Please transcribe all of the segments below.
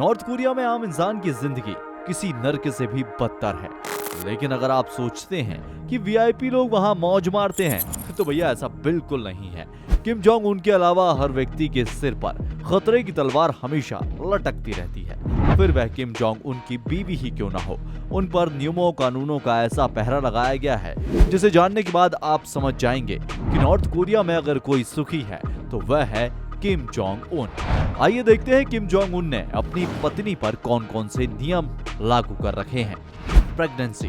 North Korea में आम इंसान की जिंदगी किसी नर्क से भी बदतर है। लेकिन अगर आप सोचते हैं कि वीआईपी लोग वहां मौज मारते हैं, तो भैया ऐसा बिल्कुल नहीं है। किम जोंग उन के अलावा हर व्यक्ति के सिर पर खतरे की तलवार हमेशा लटकती रहती है। फिर वह किम जोंग उनकी बीवी ही क्यों ना हो, उन पर नियमों कानूनों का ऐसा पहरा लगाया गया है जिसे जानने के बाद आप समझ जाएंगे कि नॉर्थ कोरिया में अगर कोई सुखी है तो वह है किम जोंग उन। आइए देखते हैं किम जोंग उन ने अपनी पत्नी पर कौन कौन से नियम लागू कर रखे हैं। प्रेगनेंसी,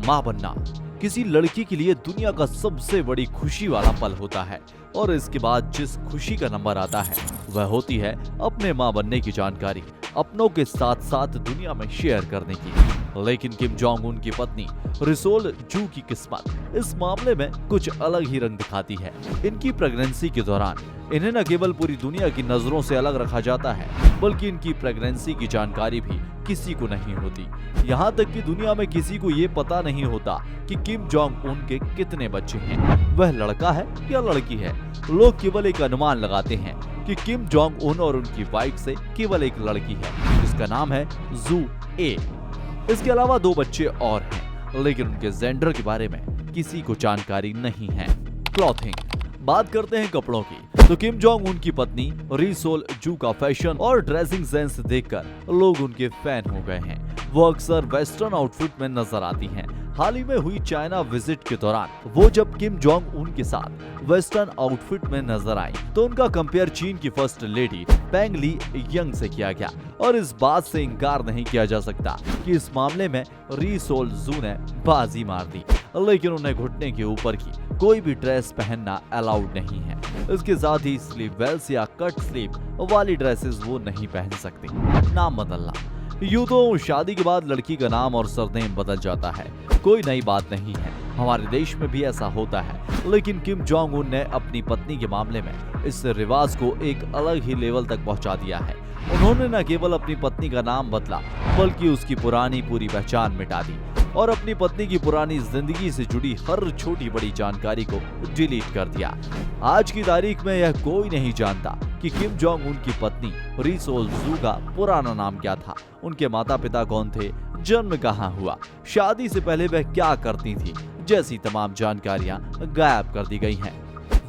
मां बनना किसी लड़की के लिए दुनिया का सबसे बड़ी खुशी वाला पल होता है और इसके बाद जिस खुशी का नंबर आता है वह होती है अपने मां बनने की जानकारी अपनों के साथ साथ दुनिया में शेयर करने की। लेकिन किम जोंग उन की पत्नी रिसोल जू की किस्मत इस मामले में कुछ अलग ही रंग दिखाती है। इनकी प्रेगनेंसी के दौरान इन्हें न केवल पूरी दुनिया की नजरों से अलग रखा जाता है, बल्कि इनकी प्रेगनेंसी की जानकारी भी किसी को नहीं होती। यहाँ तक कि दुनिया में किसी को ये पता नहीं होता कि किम जोंग उन के कितने बच्चे हैं, वह लड़का है या लड़की है। लोग केवल एक अनुमान लगाते हैं कि किम जोंग उन और उनकी वाइफ से केवल एक लड़की है जिसका नाम है जू ए। इसके अलावा 2 बच्चे और हैं, लेकिन उनके जेंडर के बारे में किसी को जानकारी नहीं है। क्लॉथिंग, बात करते हैं कपड़ों की, तो किम जोंग उन की पत्नी रिसोल जू का फैशन और ड्रेसिंग सेंस देखकर लोग उनके फैन हो गए हैं। वो अक्सर वेस्टर्न आउटफिट में नजर आती हैं। हाल ही में हुई चाइना विजिट के दौरान वो जब किम जोंग उन के साथ वेस्टर्न आउटफिट में नजर आई तो उनका कंपेयर चीन की फर्स्ट लेडी पेंग ली यंग से किया गया और इस बात से इनकार नहीं किया जा सकता कि इस मामले में रिसोल जू ने बाजी मार दी। लेकिन उन्हें घुटने के ऊपर की कोई भी ड्रेस पहनना अलाउड नहीं है। इसके साथ ही स्लीवलेस या कट स्लीव वाली ड्रेसेस वो नहीं पहन सकती। नाम बदलना, यूं तो शादी के बाद लड़की का नाम और सरनेम बदल जाता है, कोई नई बात नहीं है, हमारे देश में भी ऐसा होता है। लेकिन किम जोंग उन ने अपनी पत्नी के मामले में इस रिवाज को एक अलग ही लेवल तक पहुंचा दिया है। उन्होंने न केवल अपनी पत्नी का नाम बदला बल्कि उसकी पुरानी पूरी पहचान मिटा दी और अपनी पत्नी की पुरानी जिंदगी से जुड़ी हर छोटी बड़ी जानकारी को डिलीट कर दिया। आज की तारीख में यह कोई नहीं जानता कि किम जोंग उन की पत्नी रिसोल जू का पुराना नाम क्या था, उनके माता पिता कौन थे, जन्म कहाँ हुआ, शादी से पहले वह क्या करती थी, जैसी तमाम जानकारियां गायब कर दी गई हैं।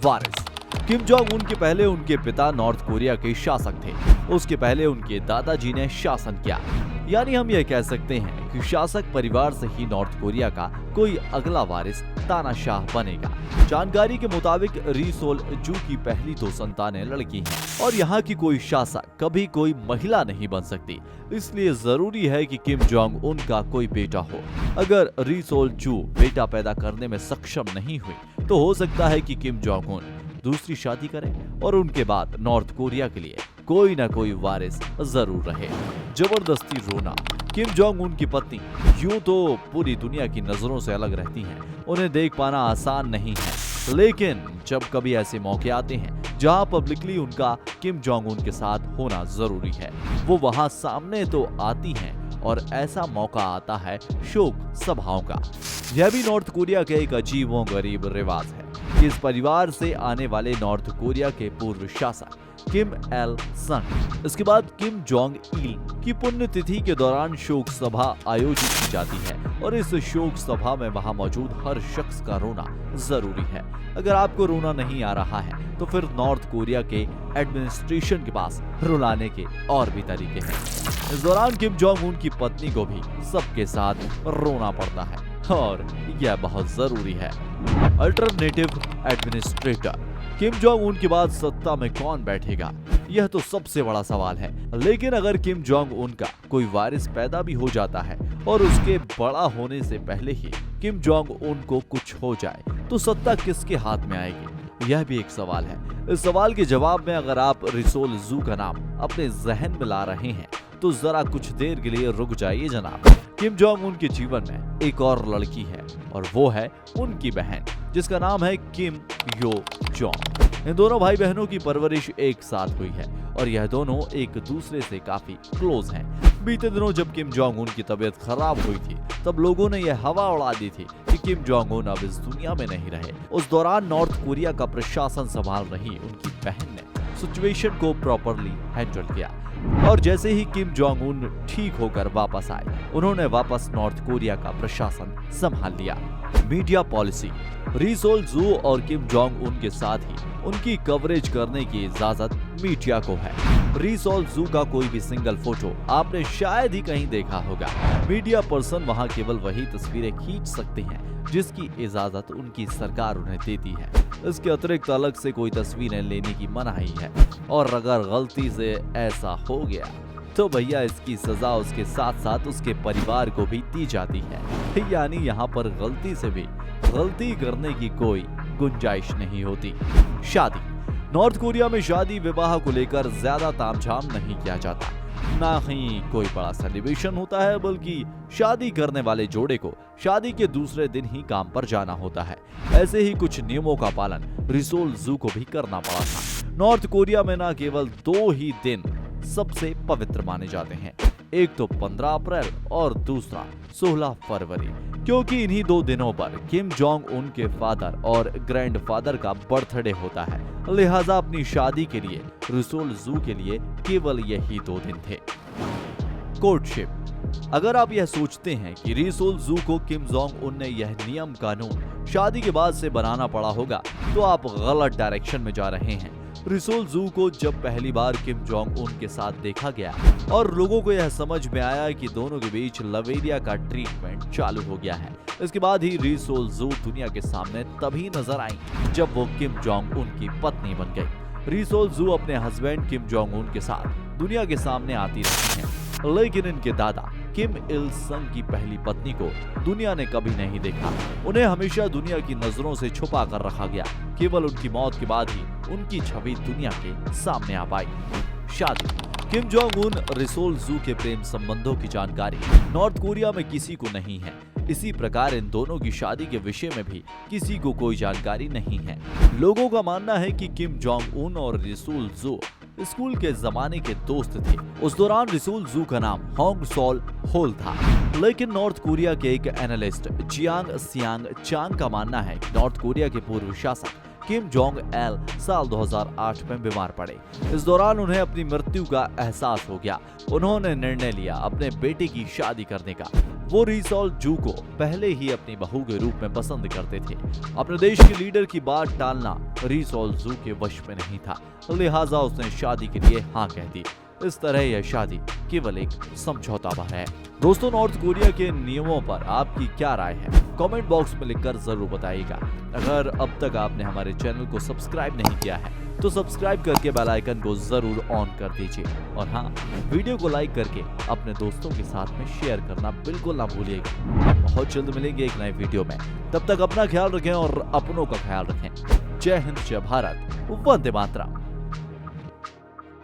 वारिस, किम जोंग उन के पहले उनके पिता नॉर्थ कोरिया के शासक थे, उसके पहले उनके दादाजी ने शासन किया। यानी हम यह कह सकते हैं कि शासक परिवार से ही नॉर्थ कोरिया का कोई अगला वारिस तानाशाह बनेगा। जानकारी के मुताबिक रिसोल जू की पहली 2 संतानें लड़की हैं और यहाँ की कोई शासक कभी कोई महिला नहीं बन सकती, इसलिए जरूरी है कि किम जोंग उन का कोई बेटा हो। अगर रिसोल जू बेटा पैदा करने में सक्षम नहीं हुई तो हो सकता है कि किम जोंग उन दूसरी शादी करें और उनके बाद नॉर्थ कोरिया के लिए कोई ना कोई वारिस जरूर रहे। जबरदस्ती रोना, किम जोंग उन की पत्नी यूं तो पूरी दुनिया की नजरों से अलग रहती हैं, उन्हें देख पाना आसान नहीं है। लेकिन जब कभी ऐसे मौके आते हैं जहां पब्लिकली उनका किम जोंग उन के साथ होना जरूरी है, वो वहां सामने तो आती हैं और ऐसा मौका आता है शोक सभाओं का। यह भी नॉर्थ कोरिया के एक अजीबो गरीब रिवाज है कि इस परिवार से आने वाले नॉर्थ कोरिया के पूर्व शासक किम एल संग, इसके बाद किम जोंग इल की पुण्यतिथि के दौरान शोक सभा आयोजित की जाती है और इस शोक सभा में वहां मौजूद हर शख्स का रोना जरूरी है। अगर आपको रोना नहीं आ रहा है तो फिर नॉर्थ कोरिया के एडमिनिस्ट्रेशन के पास रुलाने के और भी तरीके हैं। इस दौरान किम जोंग उन की पत्नी को भी सबके साथ रोना पड़ता है और यह बहुत जरूरी है। Alternative administrator, Kim Jong Un के बाद सत्ता में कौन बैठेगा, यह तो सबसे बड़ा सवाल है। लेकिन अगर किम जोंग उन का कोई वारिस पैदा भी हो जाता है और उसके बड़ा होने से पहले ही किम जोंग उन को कुछ हो जाए तो सत्ता किसके हाथ में आएगी, यह भी एक सवाल है। इस सवाल के जवाब में अगर आप रिसोल जू का नाम अपने जहन में ला रहे हैं तो जरा कुछ देर के लिए रुक जाइए जनाब। किम जोंग उन के जीवन में एक और लड़की है और वो है उनकी बहन जिसका नाम है किम यो जोंग। इन दोनों भाई बहनों की परवरिश एक साथ हुई है और यह दोनों एक दूसरे से काफी क्लोज हैं। बीते दिनों जब किम जोंग उन की तबीयत खराब हुई थी तब लोगों ने यह हवा उड़ा दी थी कि किम जोंग उन अब इस दुनिया में नहीं रहे। उस दौरान नॉर्थ कोरिया का प्रशासन संभाल रही उनकी बहन ने सिचुएशन को प्रॉपरली हैंडल किया। और जैसे ही किम जोंग उन ठीक होकर वापस आए, उन्होंने वापस नॉर्थ कोरिया का प्रशासन संभाल लिया। Media policy. री सोल जू और किम जोंग उन के साथ ही उनकी कवरेज करने की इजाजत मीडिया को है। री सोल जू का कोई भी सिंगल फोटो आपने शायद ही कहीं देखा होगा। मीडिया पर्सन वहां केवल वही तस्वीरें खींच सकते हैं जिसकी इजाजत उनकी सरकार उन्हें देती है। इसके अतिरिक्त अलग से कोई तस्वीरें लेने की मनाही है, और अगर गलती से ऐसा हो गया तो भैया इसकी सजा उसके साथ साथ उसके परिवार को भी दी जाती है। यानी यहाँ पर गलती से भी गलती करने की कोई गुंजाइश नहीं होती। शादी। नॉर्थ कोरिया में शादी विवाह को लेकर ज्यादा तामझाम नहीं किया जाता, ना ही कोई बड़ा सेलिब्रेशन होता है, बल्कि शादी करने वाले जोड़े को शादी के दूसरे दिन ही काम पर जाना होता है। ऐसे ही कुछ नियमों का पालन री सोल जू को भी करना पड़ा था। नॉर्थ कोरिया में न केवल 2 ही दिन सबसे पवित्र माने जाते हैं, एक तो 15 अप्रैल और दूसरा 16 फरवरी, क्योंकि इन्हीं 2 दिनों पर किम जोंग उन के फादर और ग्रैंडफादर का बर्थडे होता है। लिहाजा अपनी शादी के लिए री सोल जू के लिए केवल यही 2 दिन थे। कोर्टशिप। अगर आप यह सोचते हैं कि री सोल जू को किम जोंग उन ने यह नियम कानून शादी के बाद से बनाना पड़ा होगा, तो आप गलत डायरेक्शन में जा रहे हैं। री सोल जू को जब पहली बार किम जोंग उन के साथ देखा गया और लोगों को यह समझ में आया कि दोनों के बीच लव एरिया का ट्रीटमेंट चालू हो गया है, इसके बाद ही री सोल जू दुनिया के सामने तभी नजर आई जब वो किम जोंग उन की पत्नी बन गई। री सोल जू अपने हस्बैंड किम जोंग उन के साथ दुनिया के सामने आती रही हैं, लेकिन इनके दादा किम इल संग की पहली पत्नी को दुनिया ने कभी नहीं देखा। उन्हें हमेशा दुनिया की नजरों से छुपा कर रखा गया। केवल उनकी मौत के बाद ही उनकी छवि दुनिया के सामने आ पाई। शादी। किम जोंग उन री सोल जू के प्रेम संबंधों की जानकारी नॉर्थ कोरिया में किसी को नहीं है। इसी प्रकार इन दोनों की शादी के विषय में भी किसी को कोई जानकारी नहीं है। लोगों का मानना है कि किम जोंग उन और री सोल जू स्कूल के जमाने के दोस्त थे। उस दौरान री सोल जू का नाम होंग सोल होल था, लेकिन नॉर्थ कोरिया के एक एनालिस्ट जियांग सियांग चांग का मानना है कि नॉर्थ कोरिया के पूर्व शासक किम जोंग एल साल 2008 में बीमार पड़े। इस दौरान उन्हें अपनी मृत्यु का एहसास हो गया। उन्होंने निर्णय लिया अपने बेटे की शादी करने का। वो री सोल जू को पहले ही अपनी बहू के रूप में पसंद करते थे। अपने देश के लीडर की बात टालना री सोल जू के वश में नहीं था, लिहाजा उसने शादी के लिए हाँ कह दी। इस तरह यह शादी केवल एक समझौता भर है। दोस्तों, नॉर्थ कोरिया के नियमों पर आपकी क्या राय है? कमेंट बॉक्स में लिखकर जरूर बताइएगा। अगर अब तक आपने हमारे चैनल को सब्सक्राइब नहीं किया है तो सब्सक्राइब करके बेल आइकन को जरूर ऑन कर दीजिए, और हाँ, वीडियो को लाइक करके अपने दोस्तों के साथ में शेयर करना बिल्कुल ना भूलिएगा। बहुत जल्द मिलेंगे एक नए वीडियो में, तब तक अपना ख्याल रखें और अपनों का ख्याल रखें। जय हिंद, जय भारत, वंदे मातरम।